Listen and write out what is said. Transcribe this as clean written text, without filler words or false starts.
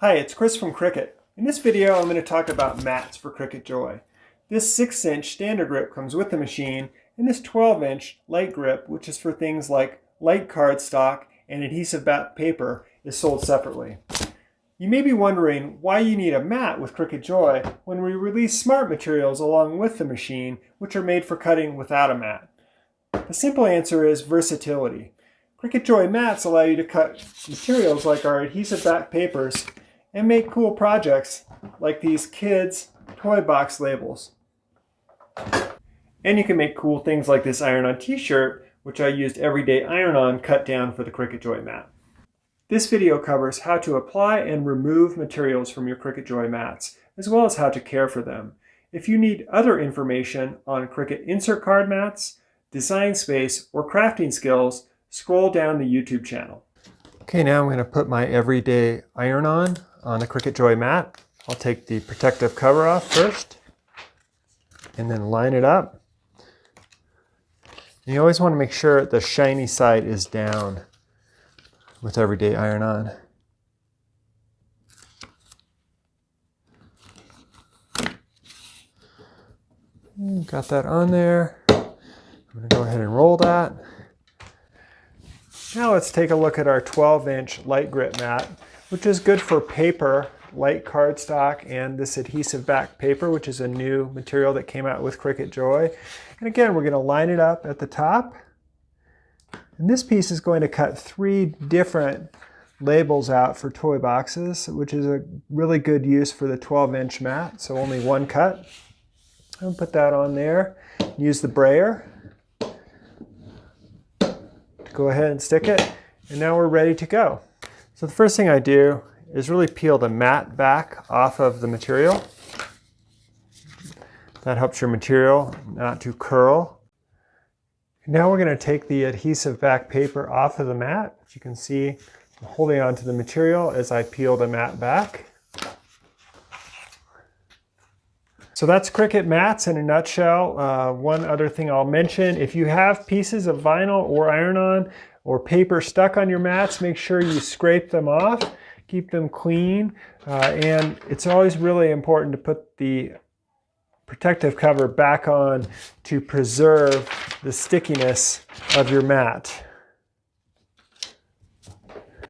Hi, it's Chris from Cricut. In this video, I'm going to talk about mats for Cricut Joy. This 6-inch standard grip comes with the machine, and this 12-inch light grip, which is for things like light cardstock and adhesive back paper, is sold separately. You may be wondering why you need a mat with Cricut Joy when we release smart materials along with the machine, which are made for cutting without a mat. The simple answer is versatility. Cricut Joy mats allow you to cut materials like our adhesive back papers and make cool projects like these kids' toy box labels. And you can make cool things like this iron-on t-shirt, which I used everyday iron-on cut down for the Cricut Joy mat. This video covers how to apply and remove materials from your Cricut Joy mats, as well as how to care for them. If you need other information on Cricut insert card mats, design space, or crafting skills, scroll down the YouTube channel. Okay, now I'm going to put my everyday iron-on the Cricut Joy mat. I'll take the protective cover off first and then line it up. And you always want to make sure the shiny side is down with everyday iron-on. Got that on there. I'm going to go ahead and roll that. Now let's take a look at our 12-inch light grip mat, which is good for paper, light cardstock, and this adhesive back paper, which is a new material that came out with Cricut Joy. And again, we're going to line it up at the top. And this piece is going to cut 3 different labels out for toy boxes, which is a really good use for the 12-inch mat, so only one cut. I'll put that on there. Use the brayer to go ahead and stick it, and now we're ready to go. So the first thing I do is really peel the mat back off of the material. That helps your material not to curl. Now we're going to take the adhesive back paper off of the mat. As you can see, I'm holding onto the material as I peel the mat back. So that's Cricut mats in a nutshell. One other thing I'll mention, if you have pieces of vinyl or iron-on or paper stuck on your mats, make sure you scrape them off, keep them clean, and it's always really important to put the protective cover back on to preserve the stickiness of your mat.